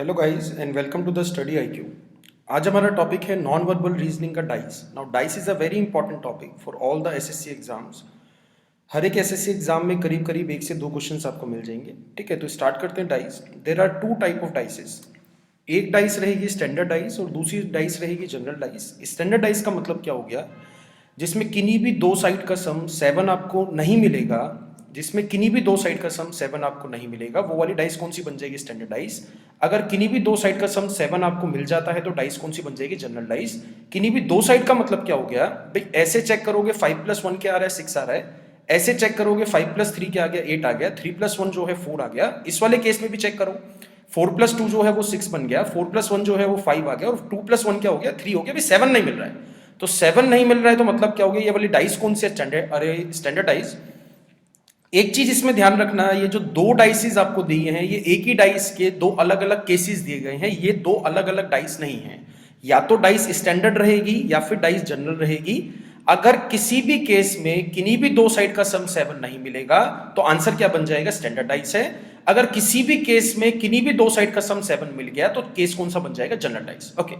Hello guys and welcome to the Study IQ. आज हमारा topic है नॉन वर्बल रीजनिंग का dice. Now dice is a very important topic for all the SSC exams. हर एक SSC exam में करीब करीब 1 से 2 क्वेश्चंस आपको मिल जाएंगे। ठीक है, तो स्टार्ट करते हैं dice. There are two type of dices. एक डाइस रहेगी स्टैंडर्ड डाइस और दूसरी डाइस रहेगी जनरल डाइस। स्टैंडर्ड डाइस का मतलब क्या हो गया, जिसमें किन्हीं भी दो साइड का सम 7 आपको नहीं मिलेगा, जिसमें किन्हीं भी दो साइड का सम 7 आपको नहीं मिलेगा, वो वाली डाइस कौन सी बन जाएगी, स्टैंडर्ड डाइस। अगर किन्हीं भी दो साइड का सम 7 आपको मिल जाता है तो डाइस कौन सी बन जाएगी, जनरल डाइस। किन्हीं भी दो साइड का मतलब क्या हो गया भाई, ऐसे चेक करोगे 5+1 क्या आ रहा है, 6 आ रहा है। ऐसे चेक करोगे 5+3 क्या आ गया, 8 आ गया। 3+1 जो है 4 आ गया। इस वाले केस में भी चेक करो, 4+2 जो है वो 6 बन गया, 4+1 जो है वो 5 आ गया और 2+1 क्या हो गया, 3 हो गया। अभी 7 नहीं मिल रहा है, तो 7 नहीं मिल रहा है तो मतलब क्या हो गया, ये वाली डाइस कौन सी है, स्टैंडर्ड डाइस। एक चीज इसमें ध्यान रखना, ये जो दो डाइसेस आपको दिए हैं, ये एक ही डाइस के दो अलग अलग केसेस दिए गए हैं। ये दो अलग अलग डाइस नहीं हैं। या तो डाइस स्टैंडर्ड रहेगी या फिर डाइस जनरल रहेगी। अगर किसी भी केस में किन्हीं भी दो साइड का सम 7 नहीं मिलेगा तो आंसर क्या बन जाएगा, स्टैंडर्ड डाइस है। अगर किसी भी केस में किन्हीं भी दो साइड का सम 7 मिल गया तो केस कौन सा बन जाएगा, जनरल डाइस। ओके,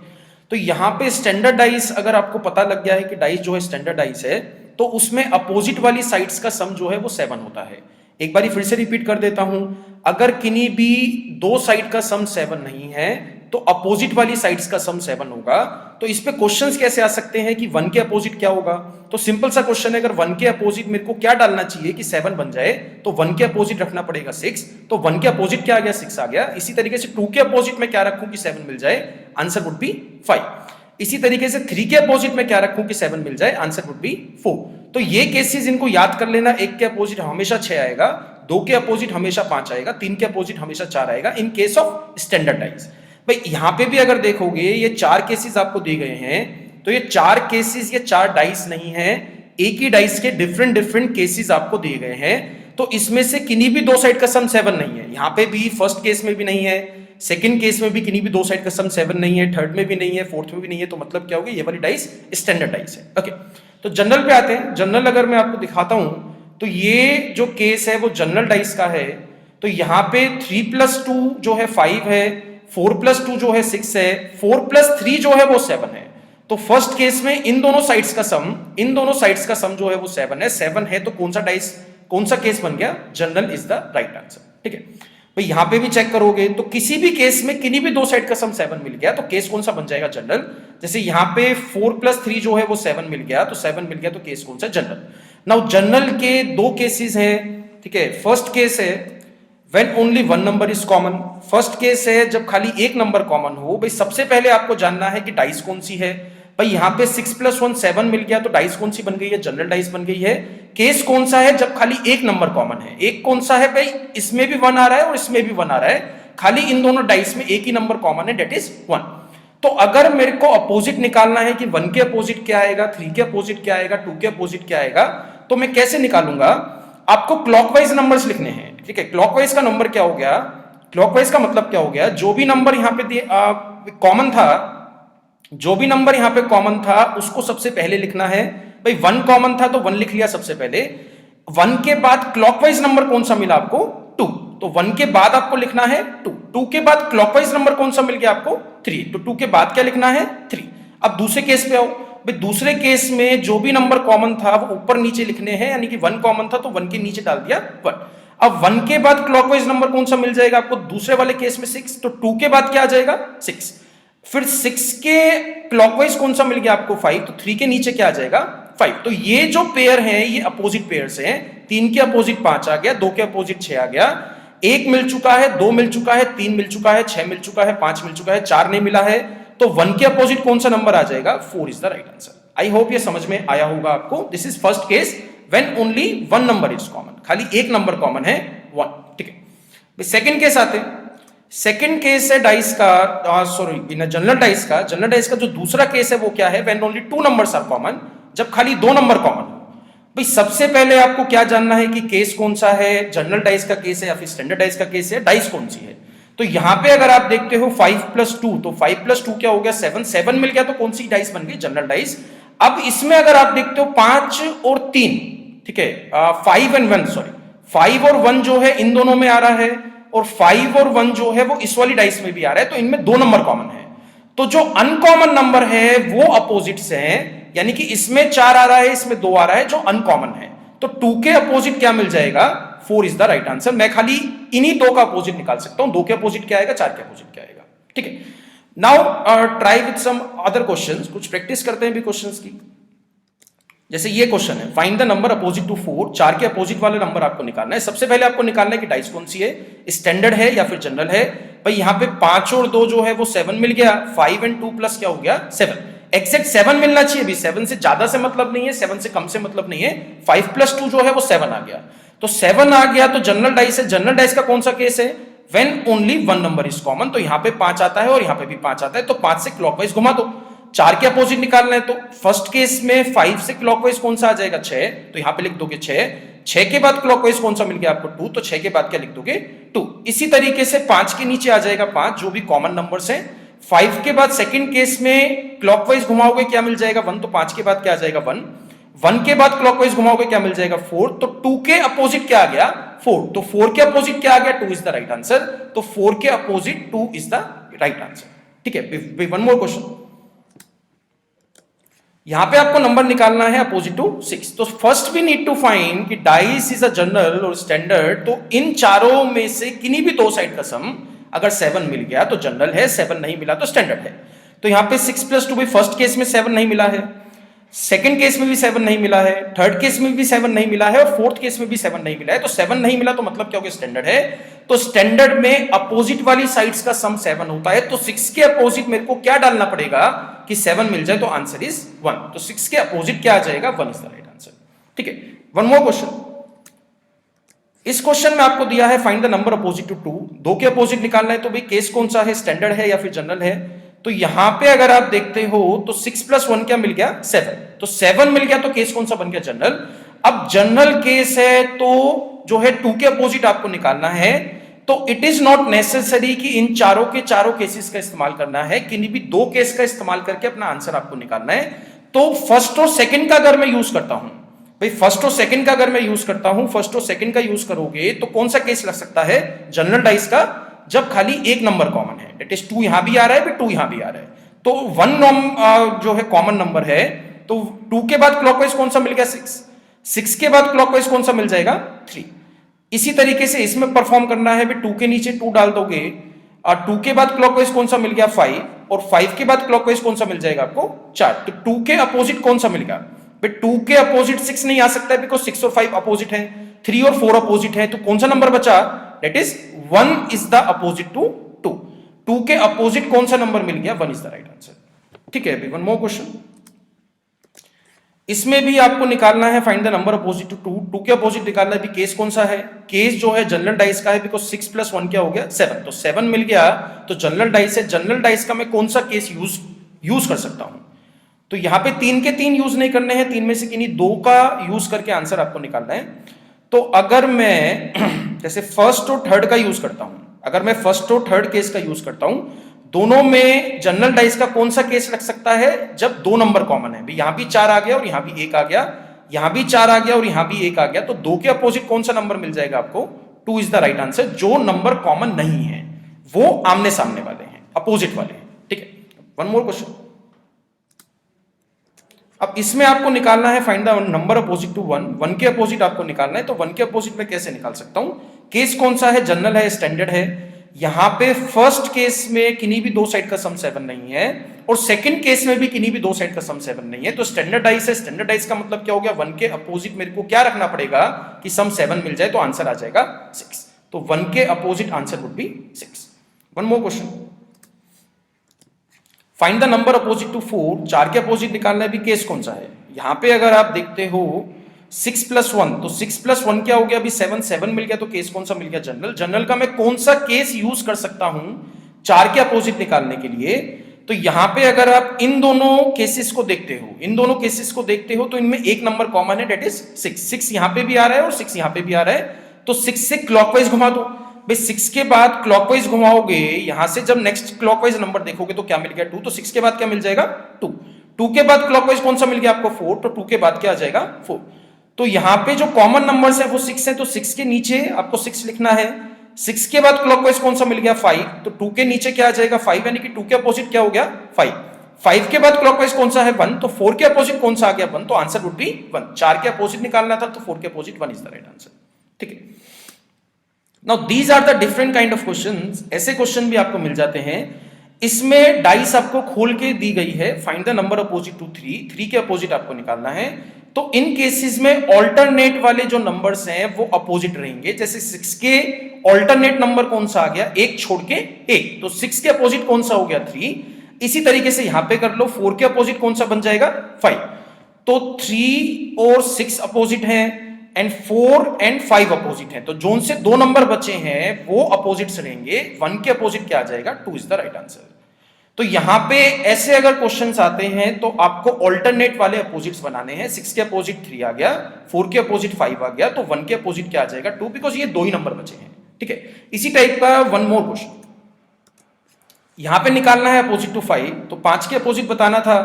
तो यहां पे स्टैंडर्ड डाइस अगर आपको पता लग गया है कि डाइस जो है स्टैंडर्ड डाइस है, तो उसमें अपोजिट वाली साइड्स का सम जो है वो 7 होता है। एक बारी फिर से रिपीट कर देता हूं, अगर किन्हीं भी दो साइड का सम 7 नहीं है तो अपोजिट वाली साइड्स का सम 7 होगा। तो इस पे क्वेश्चंस कैसे आ सकते हैं कि 1 के अपोजिट क्या होगा। तो सिंपल सा क्वेश्चन है, अगर 1 के अपोजिट मेरे को क्या डालना चाहिए कि 7 बन जाए, तो 1 के अपोजिट रखना पड़ेगा 6। तो 1 के अपोजिट क्या आ गया, 6 आ गया। इसी तरीके से 2 के अपोजिट में क्या रखूं कि 7 मिल जाए, आंसर वुड बी 5। इसी तरीके से 3 के अपोजिट में क्या रखूं कि 7 मिल जाए, आंसर वुड बी 4। तो ये केसेस इनको याद कर लेना। 1 के अपोजिट हमेशा 6 आएगा, 2 के अपोजिट हमेशा 5 आएगा, 3 के अपोजिट हमेशा 4 आएगा in case of standard dice. भाई यहां पे भी अगर देखोगे ये 4 केसेस आपको दिए गए हैं, तो ये 4 केसेस, ये 4 डाइस नहीं है, एक ही डाइस के डिफरेंट डिफरेंट केसेस आपको दिए गए हैं। तो इसमें से किन्हीं भी दो साइड का सम 7 नहीं है। यहां पे भी फर्स्ट केस में भी नहीं है, सेकंड केस में भी किन्हीं भी दो साइड का सम 7 नहीं है, थर्ड में भी नहीं है, फोर्थ में भी नहीं है। तो मतलब क्या होगा, ये वाली डाइस स्टैंडर्ड डाइस है। ओके, तो जनरल पे आते हैं। जनरल अगर मैं आपको दिखाता हूं तो ये जो केस है वो जनरल डाइस का है। तो यहां पे 3+2 जो है 5 है, 4+2 जो है 6 है, 4+3 जो है वो 7 है। तो फर्स्ट केस में इन दोनों साइड्स का सम जो है वो 7 है। 7 है तो कौन सा डाइस, कौन सा केस बन गया, general is the right answer. ठीक है भाई, यहां पे भी चेक करोगे तो किसी भी केस में किन्हीं भी दो साइड का सम 7 मिल गया तो केस कौन सा बन जाएगा, जनरल। जैसे यहां पे 4+3 जो है वो 7 मिल गया, तो 7 मिल गया तो केस कौन सा, जनरल। नाउ जनरल के दो केसेस हैं। ठीक है, फर्स्ट केस है when only one number is common. First case है जब खाली एक नंबर कॉमन हो। भाई सबसे पहले आपको जानना है कि डाइस कौन सी है। भाई यहां पे 6+1 7 मिल गया तो डाइस कौन सी बन गई है, जनरल डाइस बन गई है। केस कौन सा है, जब खाली एक नंबर कॉमन है। एक कौन सा है भाई, इसमें भी 1 आ रहा है और इसमें भी 1 आ रहा है, खाली इन दोनों डाइस में एक ही नंबर कॉमन है, डेट इज 1। तो अगर मेरे को अपोजिट निकालना है कि 1 के अपोजिट क्या आएगा, 3 के अपोजिट क्या आएगा, 2 के अपोजिट क्या आएगा, तो मैं कैसे निकालूंगा, आपको क्लॉकवाइज नंबर्स लिखने हैं। ठीक है, क्लॉकवाइज का नंबर क्या हो गया, क्लॉकवाइज का मतलब क्या हो गया, जो भी नंबर यहां पे कॉमन था, जो भी नंबर यहां पे कॉमन था उसको सबसे पहले लिखना है। भाई 1 कॉमन था तो 1 लिख लिया सबसे पहले। 1 के बाद क्लॉकवाइज नंबर कौन सा मिला आपको, 2, तो 1 के बाद आपको लिखना है 2। 2 के बाद क्लॉकवाइज नंबर कौन सा मिल गया आपको, 3, तो 2 के बाद क्या लिखना है, 3। अब दूसरे केस पे आओ। भाई दूसरे केस में जो भी नंबर कॉमन था वो ऊपर नीचे लिखने हैं, यानी कि 1 कॉमन था तो 1 के नीचे डाल दिया 1। अब 1 के बाद क्लॉकवाइज नंबर कौन सा मिल जाएगा आपको, दूसरे वाले केस में 6, तो 2 के बाद क्या आ जाएगा, 6। फिर 6 के क्लॉकवाइज कौन सा मिल गया आपको, 5, तो 3 के नीचे क्या आ जाएगा, 5। तो ये जो पेयर हैं ये अपोजिट पेयर्स हैं। 3 के अपोजिट 5 आ गया, 2 के अपोजिट 6 आ गया, 1 मिल चुका है, 2 मिल चुका है, 3 मिल चुका है, 6 मिल चुका है, 5 मिल चुका है, 4 नहीं मिला है। तो 1 के अपोजिट कौन सा नंबर आ जाएगा, 4 is the right answer. I hope ये समझ में आया होगा आपको। This is first case when only one number is common, खाली एक नंबर कॉमन है, 1। ठीक है, सेकंड केस आते हैं। सेकंड केस है डाइस का, सॉरी जनरल डाइस का। जनरल डाइस का जो दूसरा केस है वो क्या है, when only 2 numbers are common, जब खाली 2 नंबर कॉमन हो। भाई सबसे पहले आपको क्या जानना है कि केस कौन सा है, जनरल डाइस का केस है या फिर स्टैंडर्ड डाइस का केस है, डाइस कौन सी है। तो यहां पे अगर आप देखते हो 5+2, तो 5+2 क्या हो गया, 7, 7 मिल गया तो कौन सी डाइस बन गई, जनरल डाइस। अब इसमें अगर आप देखते हो 5 और 3, ठीक है, 5 और 1 जो है इन दोनों में आ रहा है। और 5 और 1 जो है वो इस वाली डाइस में भी आ रहा है, तो इनमें 2 नंबर कॉमन है। तो जो अनकॉमन नंबर है वो अपोजिट्स हैं, यानी कि इसमें 4 आ रहा है, इसमें 2 आ रहा है, जो अनकॉमन है। तो 2 के अपोजिट क्या मिल जाएगा? 4 इज द राइट आंसर। मैं खाली इन्हीं 2 का अपोजिट निकाल सकता हूं। 2 के अपोजिट क्या आएगा, 4 के अपोजिट क्या आएगा। ठीक है, now try with some other questions. कुछ प्रैक्टिस करते हैं भी क्वेश्चंस की। जैसे ये क्वेश्चन है, find the number opposite to 4। 4 के अपोजिट वाले नंबर आपको निकालना है। सबसे पहले आपको निकालना है कि डाइस कौन सी है, स्टैंडर्ड है या फिर जनरल है। भाई यहाँ पे 5 और 2 जो है वो 7 मिल गया। 5 एंड 2 प्लस क्या हो गया, 7। एग्जैक्ट 7 मिलना चाहिए भी, 7 से ज्यादा से मतलब नहीं है, 7 से कम से मतलब नहीं है। 5 प्लस 2 जो है वो 7 आ गया, तो 7 आ गया तो जनरल डाइस है। जनरल डाइस का कौन सा केस है, when only one number is common. तो यहाँ पे 5 आता है और यहाँ पे भी 5 आता है, तो 5 से क्लॉकवाइज घुमा दो। 4 के अपोजिट निकालना है, तो फर्स्ट केस में 5 से क्लॉकवाइज कौन सा आ जाएगा, 6। तो यहां पे लिख दोगे 6। 6 के बाद क्लॉकवाइज कौन सा मिल गया आपको, 2। तो 6 के बाद क्या लिख दोगे, 2। इसी तरीके से 5 के नीचे आ जाएगा 5, जो भी कॉमन नंबर्स हैं। 5 के बाद सेकंड केस में क्लॉकवाइज घुमाओगे क्या मिल जाएगा, 1। तो 5 के बाद क्या आ जाएगा, 1। 1 के बाद क्लॉकवाइज घुमाओगे क्या मिल जाएगा, 4। तो 2 के अपोजिट क्या आ गया, 4। तो 4 के अपोजिट क्या आ गया, 2 इज द राइट आंसर। तो 4 के opposite 2 is the right answer. ठीक है, वन मोर क्वेश्चन। यहां पे आपको नंबर निकालना है अपोजिट टू 6। तो first we need to find कि डाइस इज अ जनरल और स्टैंडर्ड। तो इन चारों में से किन्हीं भी 2 साइड का सम अगर 7 मिल गया तो जनरल है, 7 नहीं मिला तो स्टैंडर्ड है। तो यहां पे 6 प्लस 2 भी फर्स्ट केस में 7 नहीं मिला है, सेकंड केस में भी 7 नहीं मिला है, थर्ड केस में भी 7 नहीं मिला है और फोर्थ केस में भी 7 नहीं मिला है। तो 7 नहीं मिला तो मतलब क्या हो गया, स्टैंडर्ड है। तो स्टैंडर्ड में अपोजिट वाली साइड्स का सम 7 होता है। तो 6 के अपोजिट मेरे को क्या डालना पड़ेगा कि 7 मिल जाए, तो आंसर इज 1। तो 6 के अपोजिट क्या आ जाएगा, 1 इज द राइट आंसर। ठीक है, वन मोर क्वेश्चन। इस क्वेश्चन में आपको दिया है find the number opposite to 2। 2 के अपोजिट निकालना है, तो भाई केस कौन सा है, स्टैंडर्ड है या फिर जनरल है। तो यहां पे अगर आप देखते हो तो 6 प्लस 1 क्या मिल गया, 7। तो 7 मिल गया तो केस कौन सा बन गया, जनरल। अब जनरल केस है तो जो है 2 के अपोजिट आपको निकालना है। तो इट इज नॉट नेसेसरी कि इन चारों के चारों केसेस का इस्तेमाल करना है, किन्हीं भी 2 केस का इस्तेमाल करके अपना आंसर आपको निकालना है। तो फर्स्ट और सेकंड का अगर मैं यूज करता हूं, भाई फर्स्ट और सेकंड का अगर मैं यूज करता हूं, फर्स्ट और सेकंड का यूज करोगे तो कौन सा केस लग सकता है, जनरल डाइस का, जब खाली एक नंबर कॉमन है। दैट इज 2 यहां भी आ रहा है, 2 यहां भी आ रहा है। तो 1 जो है कॉमन नंबर है, तो 2 के बाद क्लॉकवाइज कौन सा मिल गया, 6। 6 के बाद क्लॉकवाइज कौन सा मिल जाएगा, 3। इसी तरीके से इसमें परफॉर्म करना है, 2 के नीचे 2 डाल दोगे और 2 के बाद क्लॉकवाइज कौन सा मिल गया, 5। और 5 के बाद क्लॉकवाइज कौन सा मिल जाएगा आपको, 4। तो 2 के अपोजिट कौन सा मिल गया, 2 के अपोजिट 6 नहीं आ सकता है, बिकॉज 6 और 5 अपोजिट है, 3 और 4 अपोजिट है। तो कौन सा नंबर बचा, that is 1 is the opposite to 2। 2 के अपोजिट कौन सा नंबर मिल गया, 1 इज द राइट आंसर। ठीक है, वन मोर क्वेश्चन। इसमें भी आपको निकालना है find the number opposite to 2। 2 के अपोजिट निकालना है, भी केस कौन सा है, केस जो है जनरल डाइस का है, बिकॉज 6 प्लस 1 क्या हो गया, 7। तो 7 मिल गया तो जनरल डाइस है। जनरल डाइस का मैं कौन सा केस यूज कर सकता हूं, तो यहां पे 3 के 3 यूज नहीं करने हैं, 3 में से किन्हीं 2 का यूज करके आंसर आपको निकालना है। तो अगर मैं जैसे फर्स्ट और थर्ड का यूज करता हूं, अगर मैं फर्स्ट और थर्ड केस का यूज करता हूं, दोनों में जनरल डाइस का कौन सा केस लग सकता है, जब 2 नंबर कॉमन है। यहां भी 4 आ गया और यहां भी 1 आ गया, यहां भी 4 आ गया और यहां भी 1 आ गया। तो 2 के अपोजिट कौन सा नंबर मिल जाएगा आपको, 2 इज द राइट आंसर। जो नंबर कॉमन नहीं है वो आमने सामने वाले हैं, अपोजिट वाले हैं। ठीक है, वन मोर क्वेश्चन। अब इसमें आपको निकालना है find the number opposite to 1। 1 के अपोजिट आपको निकालना है। तो 1 के अपोजिट में कैसे निकाल सकता हूं, केस कौन सा है, जनरल है, स्टैंडर्ड है। यहां पे फर्स्ट केस में किन्हीं भी 2 साइड का सम 7 नहीं है और सेकंड केस में भी किन्हीं भी 2 साइड का सम 7 नहीं है। तो स्टैंडर्डाइज है। स्टैंडर्डाइज का मतलब क्या हो गया, 1 के अपोजिट मेरे को क्या रखना पड़ेगा कि सम 7 मिल जाए, तो आंसर आ जाएगा 6। तो 1 के opposite answer would be 6। One more question, find the number opposite to 4। 4 के अपोजिट निकालना है, भी केस कौन सा है। यहां पे अगर आप देखते हो 6 प्लस 1, तो 6 प्लस 1 क्या हो गया, अभी 7 मिल गया। तो केस कौन सा मिल गया, जनरल। जनरल का मैं कौन सा केस यूज कर सकता हूं 4 के अपोजिट निकालने के लिए। तो यहां पे अगर आप इन दोनों केसेस को देखते हो, इन दोनों केसेस को देखते हो, तो इनमें एक नंबर कॉमन है, डेट इज 6। 6 यहां पे भी आ रहा है और 6 यहां पे भी आ रहा है। तो 6 से क्लॉकवाइज घुमा दो। भाई 6 के बाद क्लॉकवाइज घुमाओगे, यहां से जब नेक्स्ट क्लॉकवाइज नंबर देखोगे तो क्या मिल गया, 2। तो 6 के बाद क्या मिल जाएगा, 2। 2 के बाद क्लॉकवाइज कौन सा मिल गया आपको, 4। तो 2 के बाद क्या आ जाएगा, 4। तो यहां पे जो कॉमन नंबर्स है वो 6 है। तो 6 के नीचे आपको 6 लिखना है। 6 के बाद क्लॉकवाइज कौन सा मिल गया 5, तो 2 के नीचे क्या आ जाएगा 5, यानी कि 2 के अपोजिट क्या हो गया 5। 5 के बाद क्लॉकवाइज कौन सा है 1, तो 4 के अपोजिट कौन सा आ गया 1, तो आंसर वुड बी 1। 4 के अपोजिट निकालना था तो 4 के opposite 1 is the right answer. ठीक है, now these are the different kind of questions. ऐसे क्वेश्चन भी आपको मिल जाते हैं। इसमें डाइस आपको खोल के दी गई है, find the number opposite to 3 के अपोजिट आपको निकालना है। तो इन केसेस में ऑल्टरनेट वाले जो नंबर्स हैं वो अपोजिट रहेंगे। जैसे 6 के ऑल्टरनेट नंबर कौन सा आ गया, एक छोड़ के एक, तो 6 के अपोजिट कौन सा हो गया 3। इसी तरीके से यहां पे कर लो, 4 के अपोजिट कौन सा बन जाएगा 5। तो 3 और 6 अपोजिट हैं एंड 4 एंड 5 अपोजिट हैं। तो जोन से 2 नंबर बचे हैं वो अपोजिट्स रहेंगे। 1 के अपोजिट क्या आ जाएगा 2 इज द राइट आंसर। तो यहां पे ऐसे अगर क्वेश्चंस आते हैं तो आपको ऑल्टरनेट वाले अपोजिट्स बनाने हैं। 6 के अपोजिट 3 आ गया, 4 के अपोजिट 5 आ गया, तो 1 के अपोजिट क्या आ जाएगा 2, बिकॉज ये 2 ही नंबर बचे हैं। ठीक है, इसी टाइप का वन मोर क्वेश्चन यहां पे निकालना है अपोजिट टू 5, तो 5 के अपोजिट बताना था,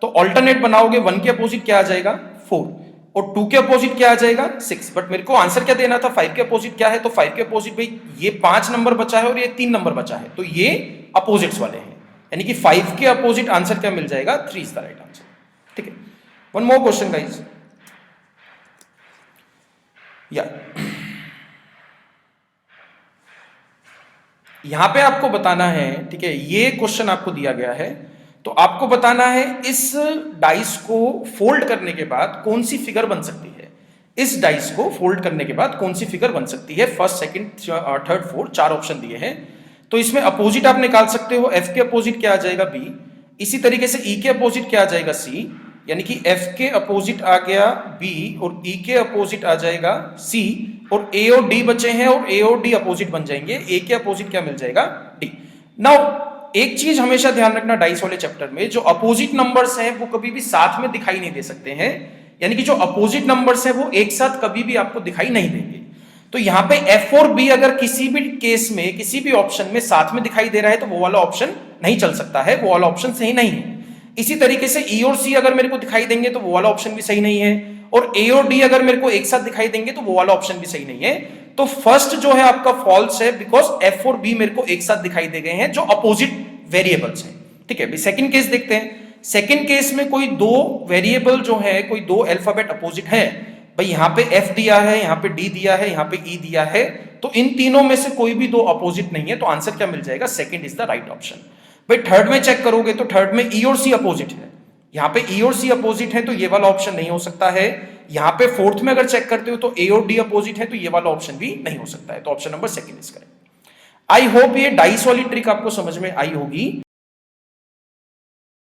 तो ऑल्टरनेट बनाओगे 1 के अपोजिट क्या आ जाएगा 4 और 2 के अपोजिट क्या आ जाएगा 6। बट मेरे को आंसर क्या देना था 5 के अपोजिट क्या है, तो 5 के अपोजिट भाई ये 5 नंबर बचा है और ये 3 नंबर बचा है, तो ये अपोजिट्स वाले हैं, यानी कि 5 के अपोजिट आंसर क्या मिल जाएगा 3 इज द राइट आंसर। ठीक है, वन मोर क्वेश्चन गाइस, या यहां पे आपको बताना है। ठीक है, ये क्वेश्चन आपको दिया गया है, तो आपको बताना है इस डाइस को फोल्ड करने के बाद कौन सी फिगर बन सकती है। इस डाइस को फोल्ड करने के बाद कौन सी फिगर बन सकती है, first second third fourth 4 option दिए हैं। तो इसमें अपोजिट आप निकाल सकते हो, F के अपोजिट क्या आ जाएगा B, इसी तरीके से E के अपोजिट क्या आ जाएगा C, यानी कि F के अपोजिट आ गया B और E के अपोजिट आ जाएगा C, और A और D बचे हैं और A और D अपोजिट बन जाएंगे। A के अपोजिट क्या मिल जाएगा D। नाउ एक चीज हमेशा ध्यान रखना डाइस वाले चैप्टर में, जो अपोजिट नंबर्स हैं वो कभी भी साथ में दिखाई नहीं दे सकते हैं, यानी कि जो अपोजिट नंबर्स हैं वो एक साथ कभी भी आपको दिखाई नहीं देंगे। तो यहां पे F और B अगर किसी भी केस में किसी भी ऑप्शन में साथ में दिखाई दे रहा है तो वो वाला ऑप्शन नहीं चल सकता है, वो वाला ऑप्शन सही नहीं है। इसी तरीके से E और C अगर मेरे को दिखाई देंगे तो वो वाला ऑप्शन भी सही नहीं है, और A और D अगर मेरे को एक साथ दिखाई देंगे तो वो वाला ऑप्शन भी सही नहीं है। तो फर्स्ट जो है आपका फॉल्स है, बिकॉज F और B मेरे को एक साथ दिखाई दे गए हैं जो अपोजिट वेरिएबल्स हैं। ठीक है, सेकंड केस देखते हैं। सेकंड केस में कोई 2 वेरिएबल जो है, कोई 2 अल्फाबेट अपोजिट है। भाई यहां पे F दिया है, यहां पे D दिया है, यहां पे E दिया है, तो इन तीनों में से कोई भी 2 अपोजिट नहीं है, तो आंसर क्या मिल जाएगा, second is the right option. भाई थर्ड में चेक करोगे तो थर्ड में E और C अपोजिट है, यहां पे E और C अपोजिट है तो ये वाला ऑप्शन नहीं हो सकता है। यहां पे फोर्थ में अगर चेक करते हो तो A और D अपोजिट है, तो ये वाला ऑप्शन भी नहीं हो सकता है, तो option number second is correct. I hope ये डाइस वाली ट्रिक आपको समझ में आई होगी।